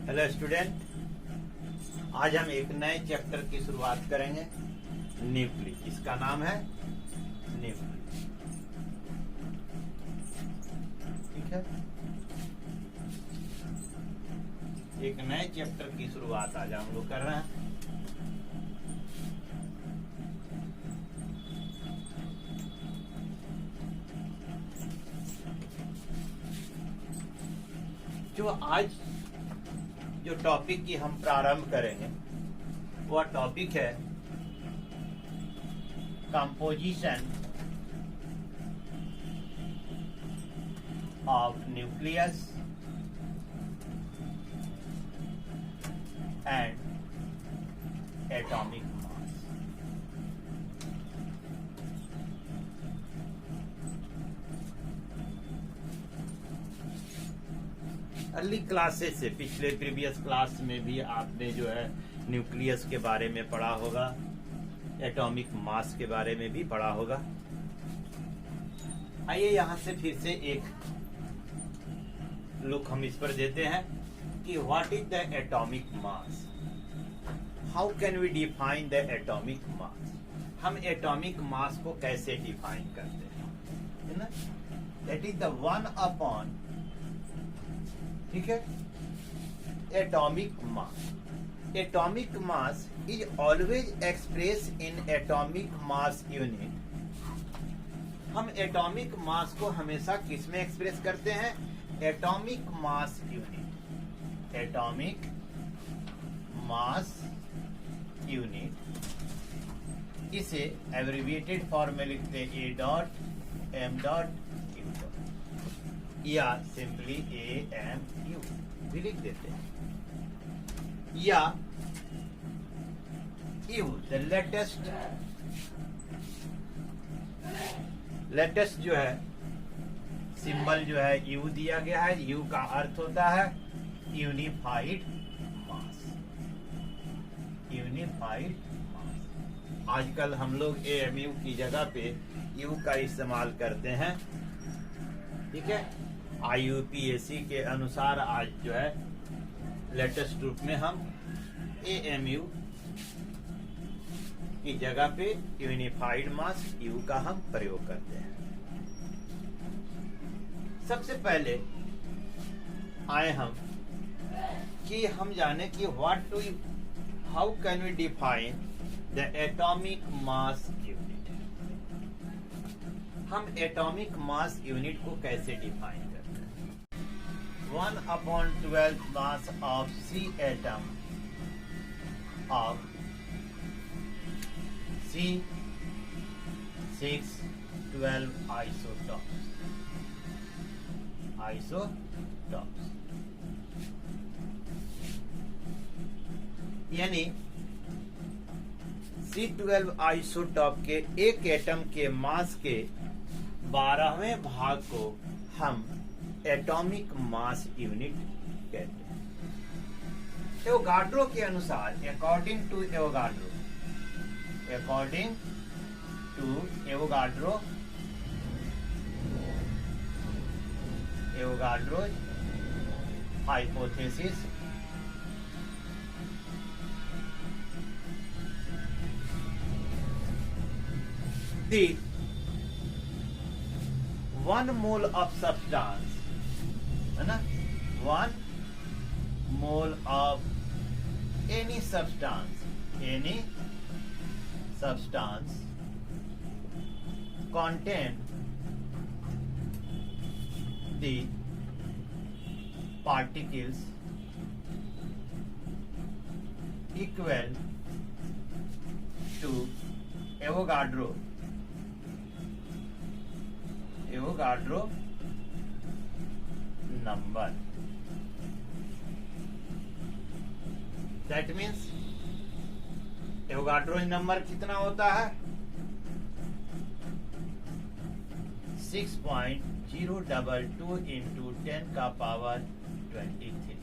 Hello student, आज हम एक नए चैप्टर की शुरुआत करेंगे। न्यूक्लियस, इसका नाम है न्यूक्लियस। ठीक है, एक नए चैप्टर की शुरुआत आज हम लोग कर रहे हैं। जो आज जो टॉपिक की हम प्रारंभ करेंगे वह टॉपिक है composition of nucleus and atomic mass. Early classes से, पिछले प्रीवियस क्लास में भी आपने जो है न्यूक्लियस के बारे में पढ़ा होगा, एटॉमिक मास के बारे में भी पढ़ा होगा। आइए यहां से फिर से एक लुक हम इस पर देते हैं कि what is the atomic mass, how can we define the atomic mass. हम एटॉमिक मास को कैसे डिफाइन करते हैं, है ना। दैट इज द 1 अपॉन, ठीक है, atomic mass. Atomic mass is always express in atomic mass unit. हम एटॉमिक मास को हमेशा किस में एक्सप्रेस करते हैं? Atomic mass unit. Atomic mass unit, इसे एब्रिविएटेड फॉर्म में लिखते हैं ए डॉट एम डॉट या सिंपली AMU भी लिख देते हैं, या U द लेटेस्ट जो है सिंबल जो है U दिया गया है। U का अर्थ होता है यूनिफाइड मास। यूनिफाइड मास। आजकल हम लोग AMU की जगह पे U का इस्तेमाल करते हैं। ठीक है, IUPAC के अनुसार आज जो है लेटेस्ट रूप में हम AMU की जगह पे यूनिफाइड मास U का हम प्रयोग करते हैं। सबसे पहले आए हम कि हम जाने कि how can we define the atomic mass unit. हम एटॉमिक मास यूनिट को कैसे डिफाइन करते हैं? 1/12 mass of C atom of C612 isotopes, यानी C12 आइसोटॉप के एक एटम के मास के 12वें भाग को हम एटॉमिक मास यूनिट कहते हैं। एवोगाड्रो के अनुसार, according to Avogadro hypothesis, the 1 mole of substance, है ना, 1 mole of any substance contain the particles equal to Avogadro number. That means Avogadro number कितना होता है? 6.022 into 10 का पावर 23।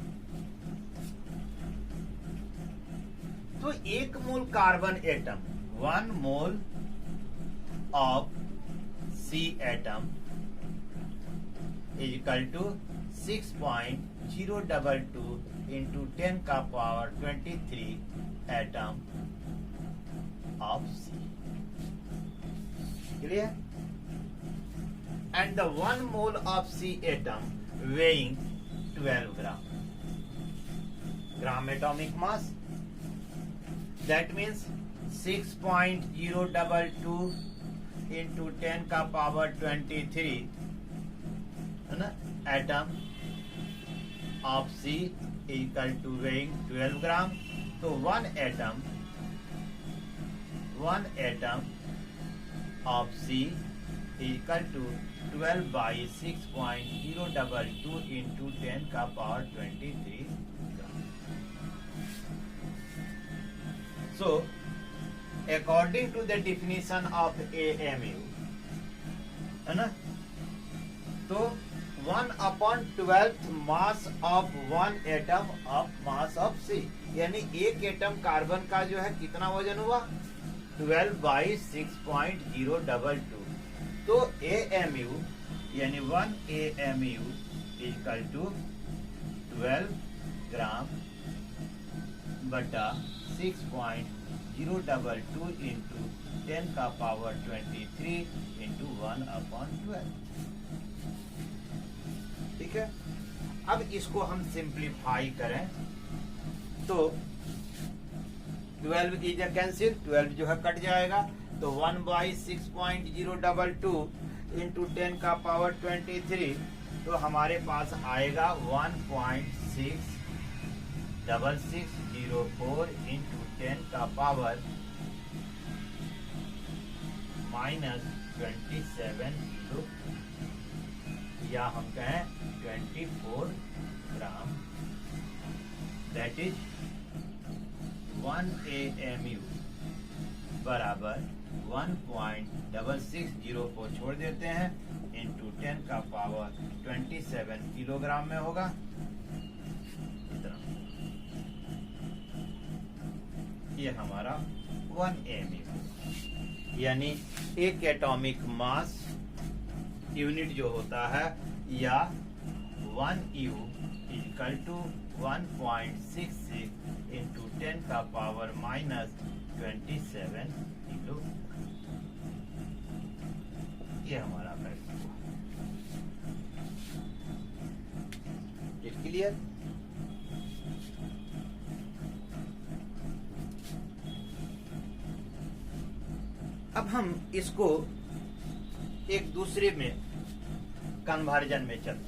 तो एक mole carbon atom, 1 mole of C atom is equal to 6.022 0.22 into 10 का power 23 atom of C. Clear? And the 1 mole of C atom weighing 12 gram. Gram atomic mass. That means 6.022 into 10 का power 23 है ना, atom of C equal to weighing 12 gram. तो one atom of C equal to 12 by 6.022 into 10 का power 23 gram. So according to the definition of AMU, है ना, तो 1/12 mass of one atom of mass of C, यानी एक atom carbon का जो है कितना वजन हुआ, 12 बाई 6.022. तो AMU यानी 1 AMU इक्वल टू 12 ग्राम बटा 6.022 इंटू 10 का पावर 23 इंटू 1/12. ठीक है. अब इसको हम सिंप्लीफाई करें तो 12 की जगह कैंसिल, 12 जो है कट जाएगा. तो 1 बाई 6.022 इंटू 10 का पावर 23, तो हमारे पास आएगा 1.66604 इंटू 10 का पावर -27 किलो, या हम कहें 24 ग्राम. दैट इज 1 AMU बराबर 1.6604 छोड़ देते हैं इंटू 10 का पावर 27 किलोग्राम में होगा. ये हमारा 1 AMU, यानी एक एटॉमिक मास यूनिट जो होता है, या 1 U इक्वल टू 1.66 इंटू 10 का पावर -27 किलो. ये हमारा वैल्यू हुआ. क्लियर? अब हम इसको एक दूसरे में कन्वर्जन में चलते हैं.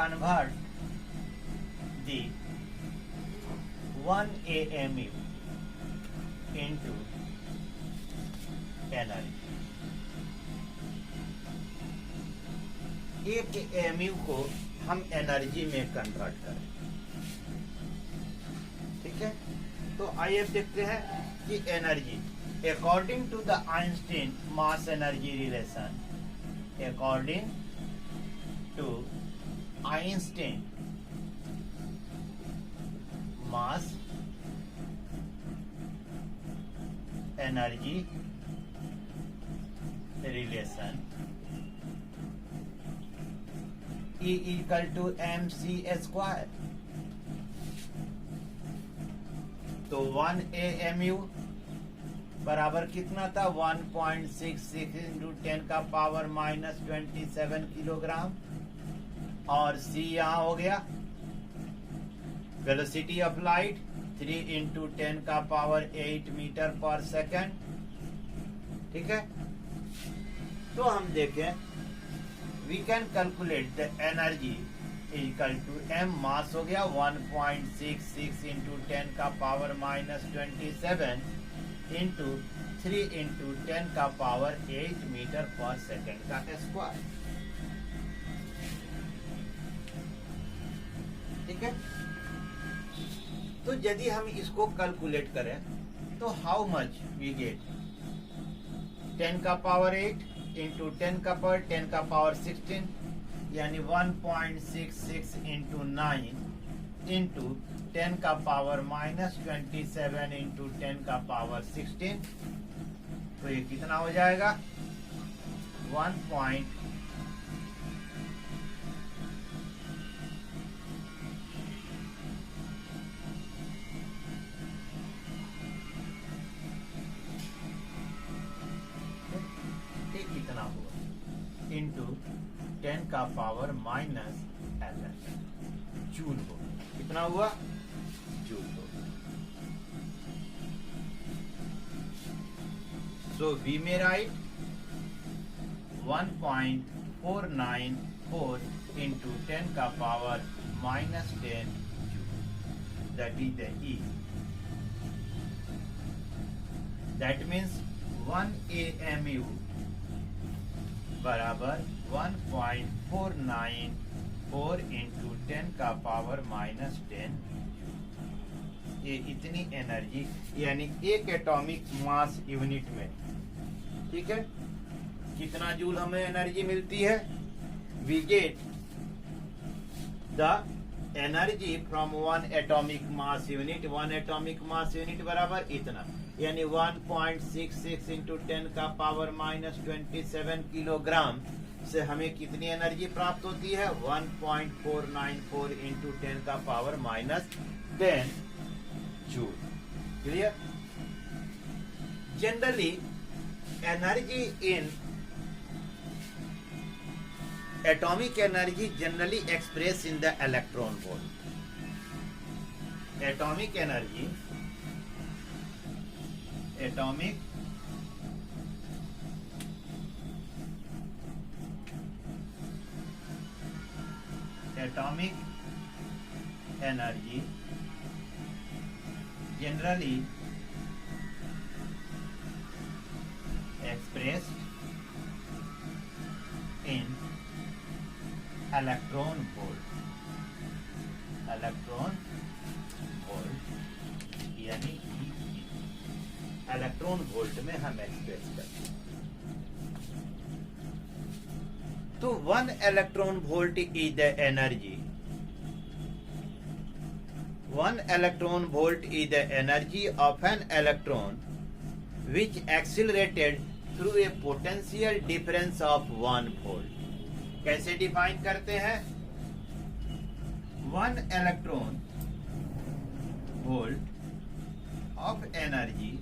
Convert the 1 AMU into energy. एक AMU को हम एनर्जी में कन्वर्ट करें. ठीक है. तो आइए देखते हैं कि energy according to the Einstein mass energy relation, according to Einstein mass energy relation, E equal to mc square. तो 1 AMU बराबर कितना था, 1.66 इंटू 10 का पावर -27 किलोग्राम. और C यहाँ हो गया वेलोसिटी ऑफ लाइट 3 इंटू 10 का पावर 8 मीटर पर सेकेंड. ठीक है. तो हम देखें, we can calculate the energy equal to m mass हो गया 1.66 इंटू 10 का पावर -27 इंटू 3 इंटू 10 का पावर 8 मीटर पर सेकेंड का स्क्वायर। ठीक है, तो यदि हम इसको कैलकुलेट करें तो हाउ मच वी गेट 10 का पावर 8 इंटू 10 का पावर 10 का पावर 16 यानी 1.66 इंटू 9 इंटू 10 का पावर -27 इंटू 10 का पावर 16, तो ये कितना हो जाएगा 1. कितना हुआ इंटू 10 का पावर -11 जूल हो, कितना हुआ जूल हो। सो वी में राइट 1.494 इंटू 10 का power -10 joule, that is the E। That means 1 AMU बराबर 1.494 इंटू 10 का पावर -10। ये इतनी एनर्जी यानी एक एटॉमिक मास यूनिट में, ठीक है, कितना जूल हमें एनर्जी मिलती है। We get the energy from 1 atomic mass unit. 1 atomic mass unit बराबर इतना, यानी 1.66 इंटू 10 का पावर -27 किलोग्राम से हमें कितनी एनर्जी प्राप्त होती है 1.494 इंटू 10 का power -10 joule. Clear. Generally energy in atomic energy generally express in the electron volt. Atomic energy atomic energy generally expressed in electron volt। electron volt यानी इलेक्ट्रॉन वोल्ट में हम एक्सप्रेस करते हैं। तो 1 electron volt is the energy. 1 electron volt is the energy of an electron which accelerated through a potential difference of 1 volt. कैसे define करते हैं 1 electron volt of energy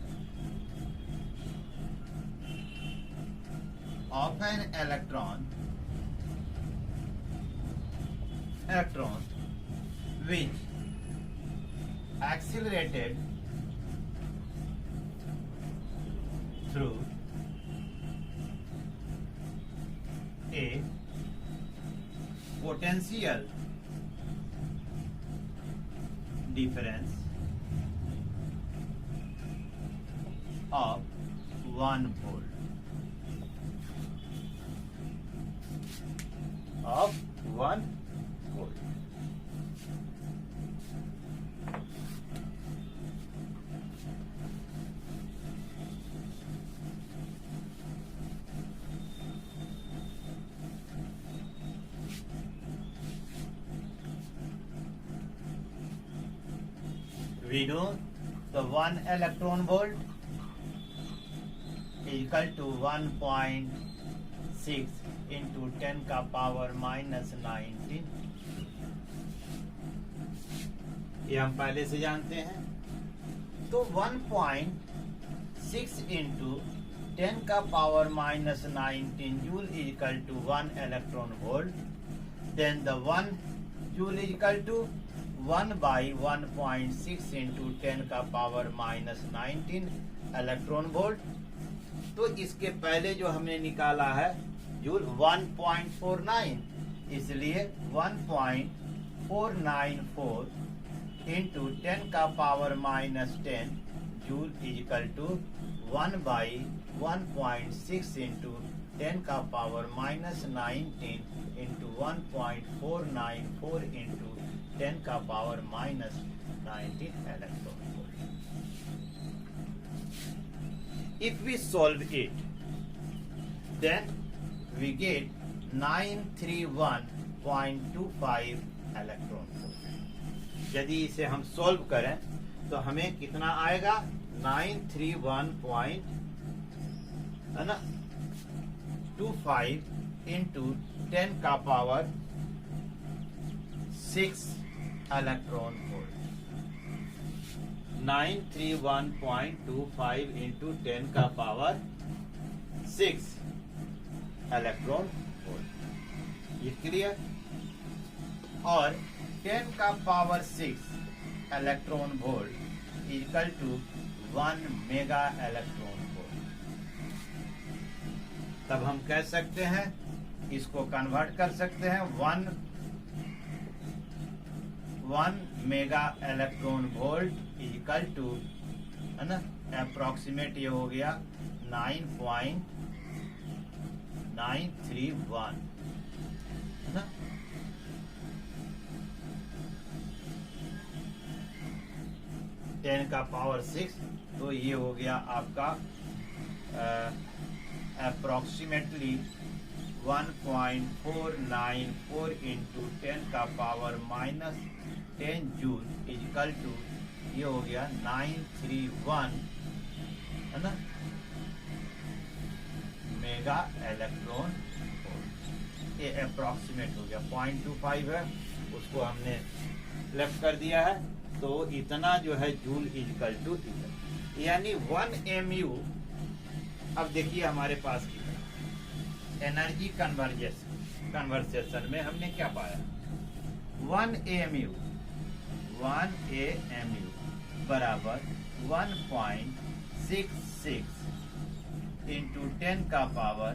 of an electron which accelerated through a potential difference of 1 volt of 1 volt। We know the 1 electron volt is equal to 1.6 into 10 का power -19। ये हम पहले से जानते हैं। तो 1.6 इंटू 10 का power -19 joule is equal to 1 electron volt. Then the 1 joule is equal to 1/1.6 into 10 का पावर -19 इलेक्ट्रॉन वोल्ट। तो इसके पहले जो हमने निकाला है जूल 1.49, इसलिए 1.494 इंटू 10 का power -10 joule is equal to 1/1.6 into 10 का पावर -19 into 1.494 into 10 का power -19 electron volt. If we solve it, then we get 931.25 electron volt. यदि इसे हम सॉल्व करें तो हमें कितना आएगा? 931.25 into 10 का पावर 6 electron volt. 931.25 into 10 का पावर 6 electron volt. ये क्लियर? और 10 का power 6 electron volt equal to 1 mega electron volt. तब हम कह सकते हैं, इसको कन्वर्ट कर सकते हैं, 1 mega electron volt equal to, है ना, अप्रोक्सीमेट ये हो गया 9.931, है ना. टेन का पावर 6, तो ये हो गया आपका अप्रोक्सीमेटली 1.494 इंटू 10 का पावर -10 जूल इक्वल टू, ये हो गया 931, है ना, मेगा इलेक्ट्रॉन वोल्ट. ये अप्रोक्सीमेट हो गया. 0.25 है, उसको हमने लेफ्ट कर दिया है, तो इतना जो है जूल इक्वल टू इतना, यानी 1 mu. अब देखिए हमारे पास कितना एनर्जी कन्वर्सेशन में हमने क्या पाया? 1 AMU बराबर 1.66 इंटू 10 का पावर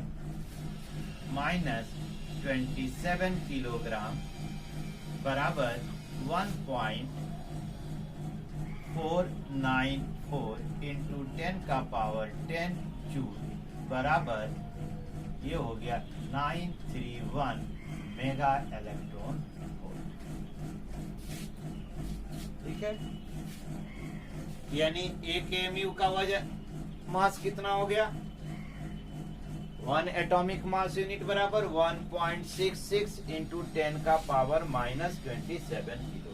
-27 किलोग्राम बराबर 1.494 इंटू 10 का पावर 10 जूल बराबर, ये हो गया 931 मेगा इलेक्ट्रॉन वोल्ट. ठीक है, यानी 1 AMU का वजन मास कितना हो गया? 1 एटॉमिक मास यूनिट बराबर 1.66 इंटू 10 का पावर -27 किलोग्राम.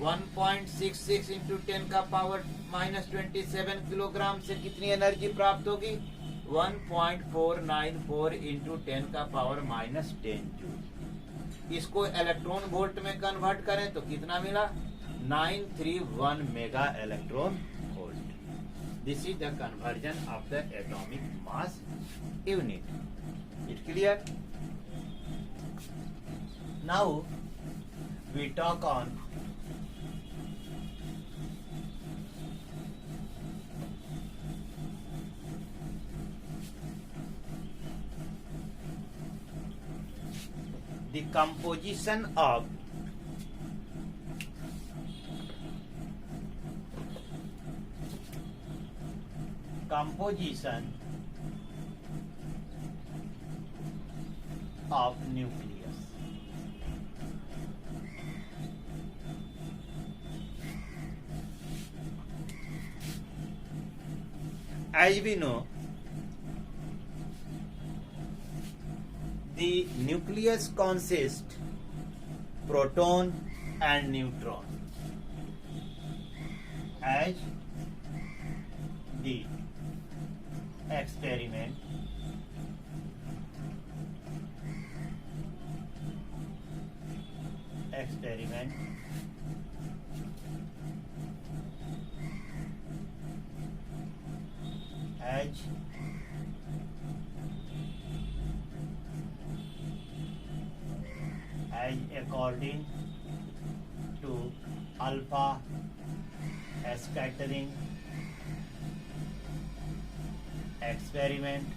1.66 इंटू 10 का पावर -27 किलोग्राम से कितनी एनर्जी प्राप्त होगी? 1.494 इंटू 10 का पावर -10 जूल. इसको इलेक्ट्रॉन वोल्ट में कन्वर्ट करें तो कितना मिला? 931 mega electron volt. This is the conversion of the atomic mass unit. It clear? Now we talk on the composition of nucleus. As we know, the nucleus consists proton and neutron. As the experiment as according to alpha scattering experiment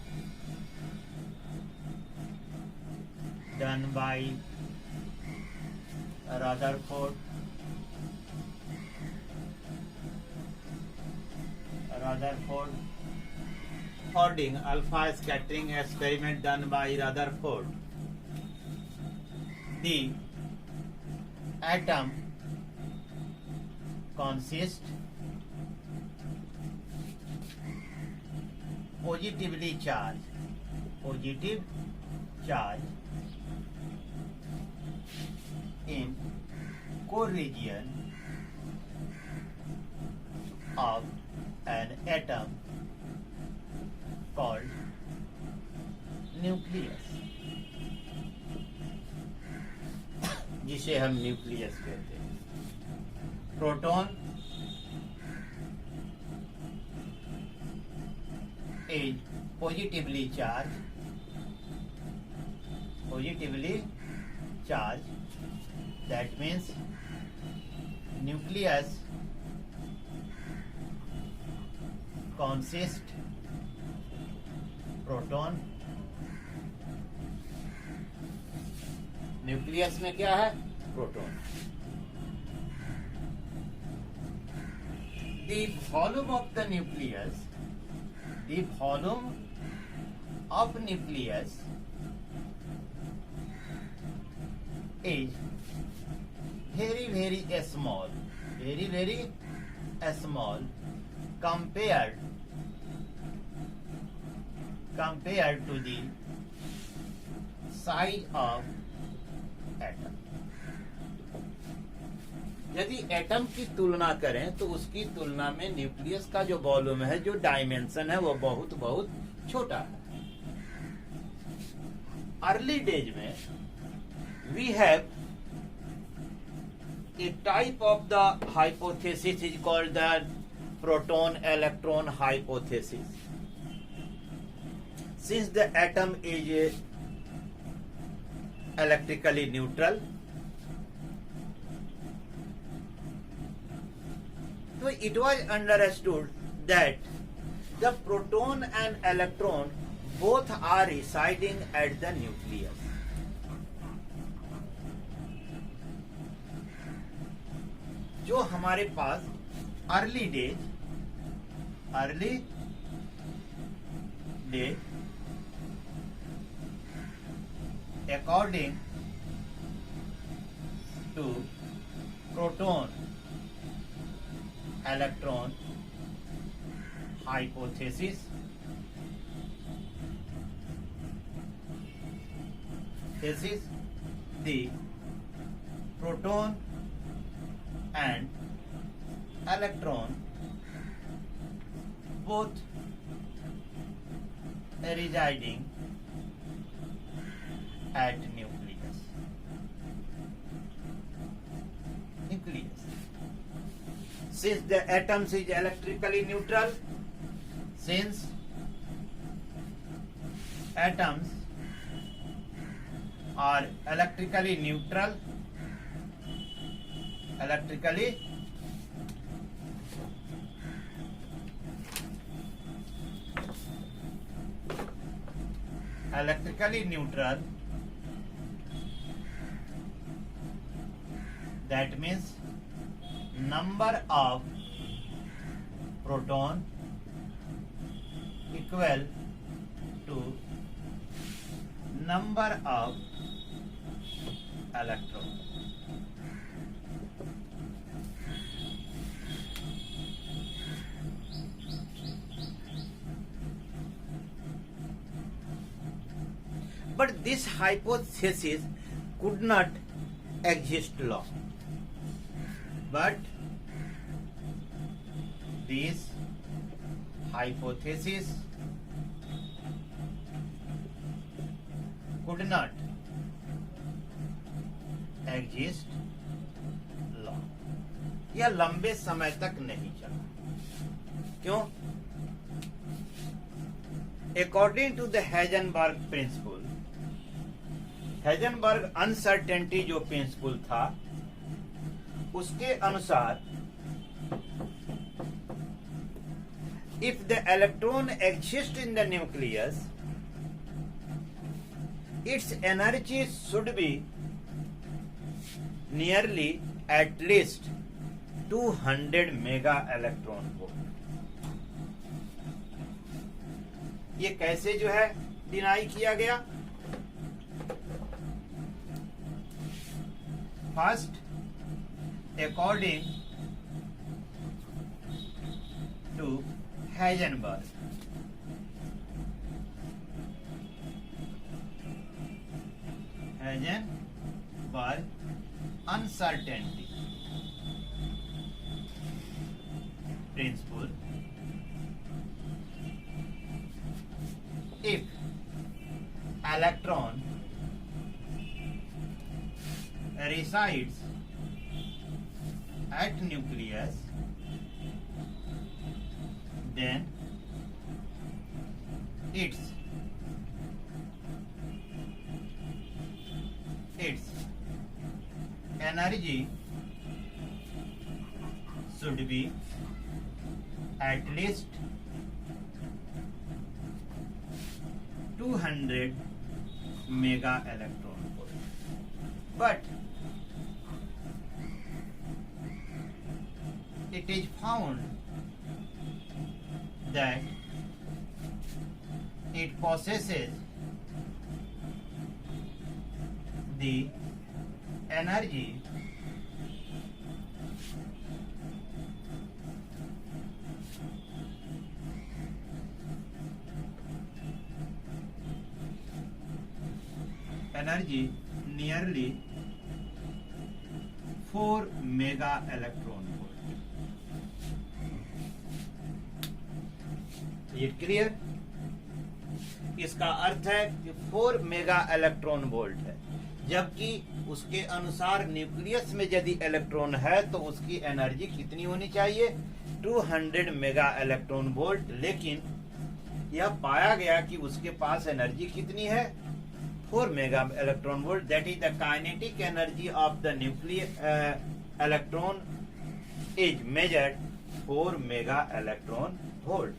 done by Rutherford Fording alpha scattering experiment done by Rutherford. The atom consists positive charge in core region of an atom called nucleus, जिसे हम nucleus कहते हैं. Proton is positively charged. That means nucleus consists proton. Nucleus में क्या है? Proton. The volume of the nucleus is very small compared to the size of atom. यदि atom की तुलना करें तो उसकी तुलना में न्यूक्लियस का जो वॉल्यूम है, जो डायमेंशन है, वो बहुत छोटा है. अर्ली डेज में we have a type of the hypothesis is called the proton electron hypothesis. Since the atom is electrically neutral, so it was understood that the proton and electron both are residing at the nucleus. जो हमारे पास early days according to proton electron hypothesis, the proton and electron both residing at nucleus. Since the atoms is electrically neutral, since atoms are electrically neutral, that means number of proton equal to number of electron. But this hypothesis could not exist long. But this hypothesis could not exist long. यह लंबे समय तक नहीं चला. क्यों? According to the Heisenberg principle, Heisenberg uncertainty जो principal था, उसके अनुसार if the electron exists in the nucleus, its energy should be nearly at least 200 mega electron volt. ये कैसे जो है डिनाई किया गया? First, according to Heisenberg, uncertainty principle, if electron resides at nucleus, then its energy should be at least 200 mega electron volt. But it is found that it possesses the energy nearly 4 mega electron volt. ये clear? इसका अर्थ है कि 4 mega electron volt है, जबकि उसके अनुसार nucleus में यदि इलेक्ट्रॉन है तो उसकी एनर्जी कितनी होनी चाहिए? 200 मेगा इलेक्ट्रॉन वोल्ट। लेकिन यह पाया गया कि उसके पास एनर्जी कितनी है? 4 mega electron volt. That is the kinetic energy of the nuclear electron is measured 4 mega electron volt.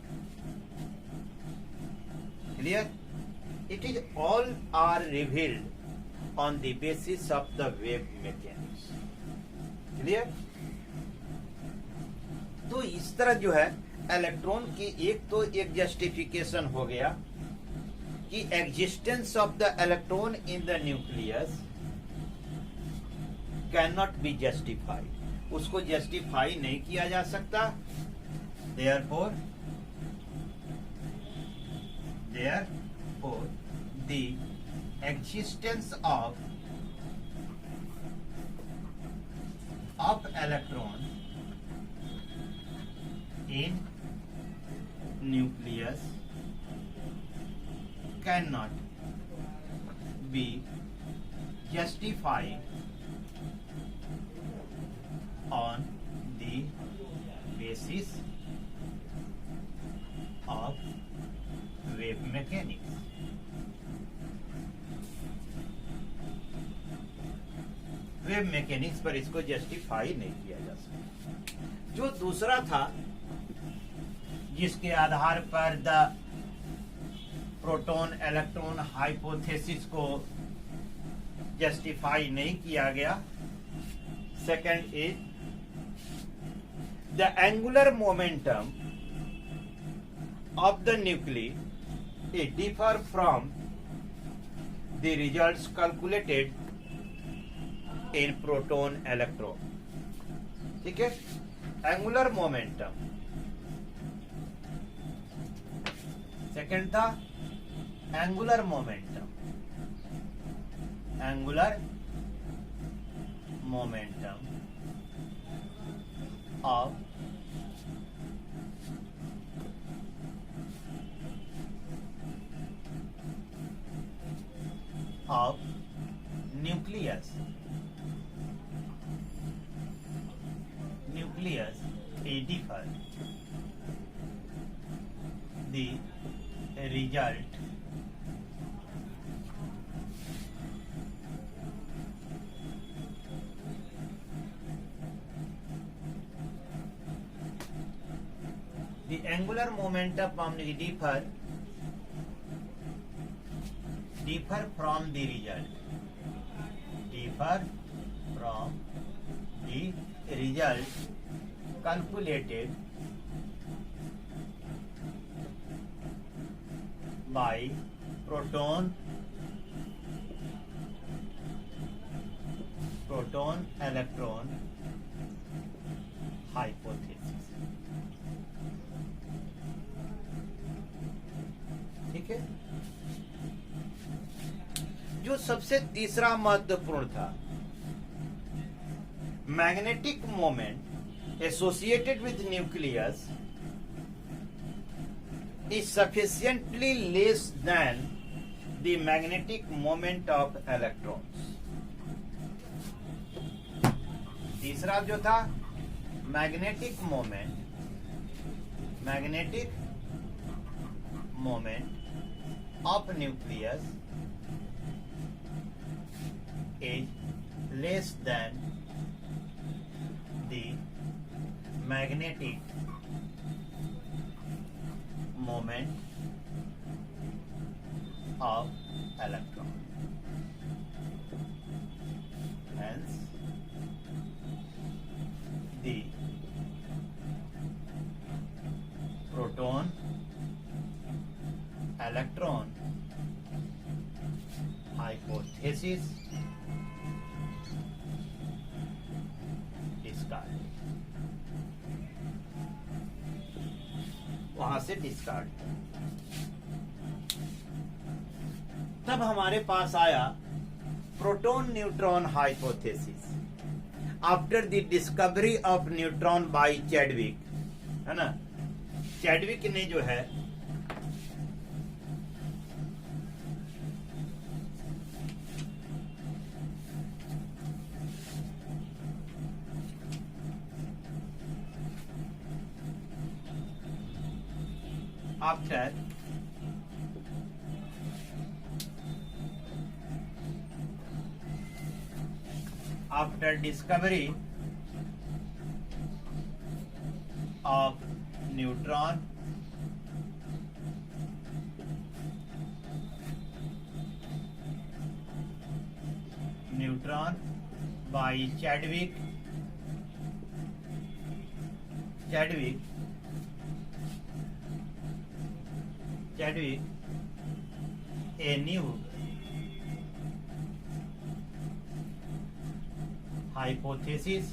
Clear? It is all are revealed on the basis of the wave mechanics. Clear? तो इस तरह जो है electron की एक justification हो गया कि existence of the electron in the nucleus can not be justified, उसको जस्टिफाई नहीं किया जा सकता। Therefore, the existence of electron in nucleus cannot be justified on the basis of wave mechanics. Wave mechanics पर इसको जस्टिफाई नहीं किया जा सकता। जो दूसरा था जिसके आधार पर द प्रोटॉन इलेक्ट्रॉन हाइपोथेसिस को जस्टिफाई नहीं किया गया, second is the angular momentum of the nuclei it differ from the results calculated in proton electron. ठीक है? Angular momentum. सेकंड था angular momentum. Angular momentum of nucleus a differ the result the angular momentum differ from the result calculated by proton electron hypothesis. ठीक है। जो सबसे तीसरा महत्वपूर्ण था, magnetic moment associated with nucleus is sufficiently less than the magnetic moment of electrons. तीसरा जो था magnetic moment of nucleus is less than the magnetic moment of electron. Hence, the proton electron hypothesis discarded. वहां से discard. तब हमारे पास आया proton neutron hypothesis after the discovery of neutron by Chadwick, है ना। चैडविक ने जो है after discovery of neutron by Chadwick a new hypothesis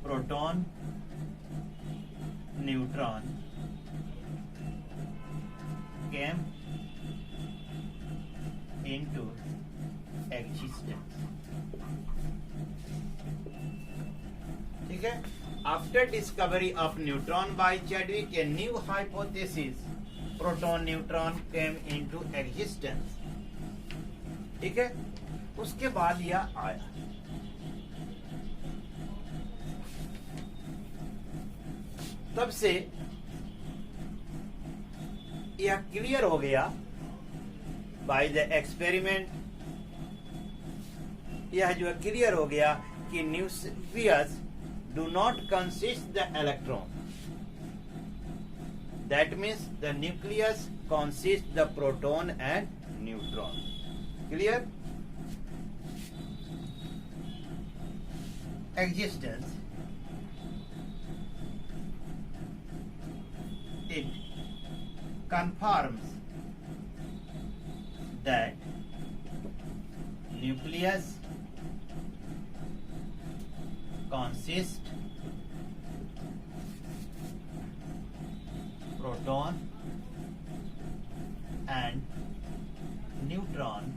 proton neutron came into existence. ठीक है। After discovery of neutron by Chadwick, a new hypothesis proton neutron came into existence. ठीक है। उसके बाद यह आया तब से यह क्लियर हो गया बाय द एक्सपेरिमेंट, यह जो क्लियर हो गया कि nucleus do not consist the electron. That means the nucleus consists the proton and neutron. Clear? Existence. It confirms that nucleus consists proton and neutron.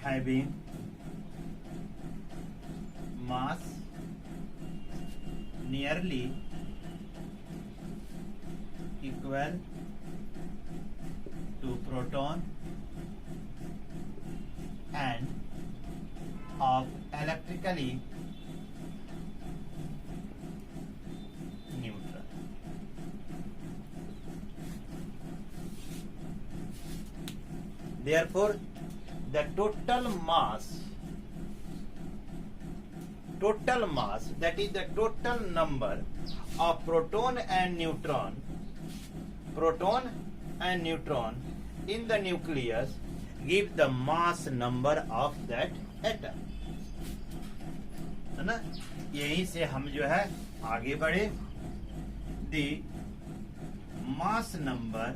Having mass nearly equal to proton and of electrically neutral. Therefore, the total mass, that is the total number of proton and neutron in the nucleus give the mass number of that atom. है ना, यहीं से हम जो है आगे बढ़े. The mass number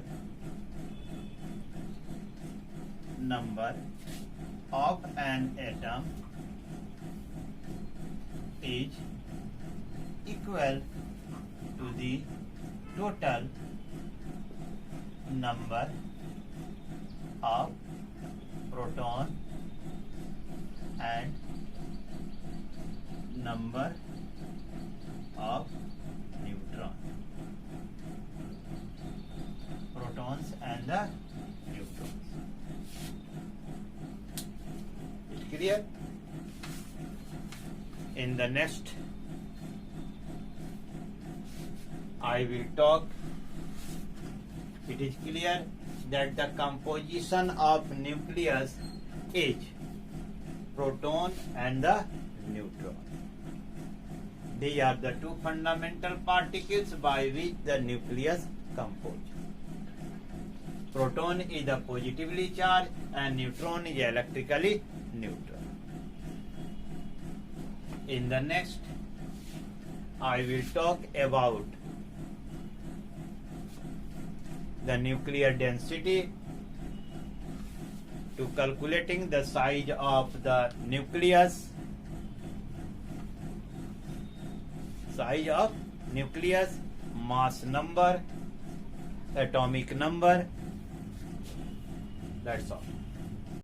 of an atom is equal to the total number of proton and number of neutron. Protons and the neutrons. It's clear? In the next, I will talk. It is clear that the composition of nucleus is proton and the neutron. They are the two fundamental particles by which the nucleus composed. Proton is the positively charged and neutron is electrically neutral. In the next, I will talk about the nuclear density. To calculating the size of the nucleus, mass number, atomic number, that's all.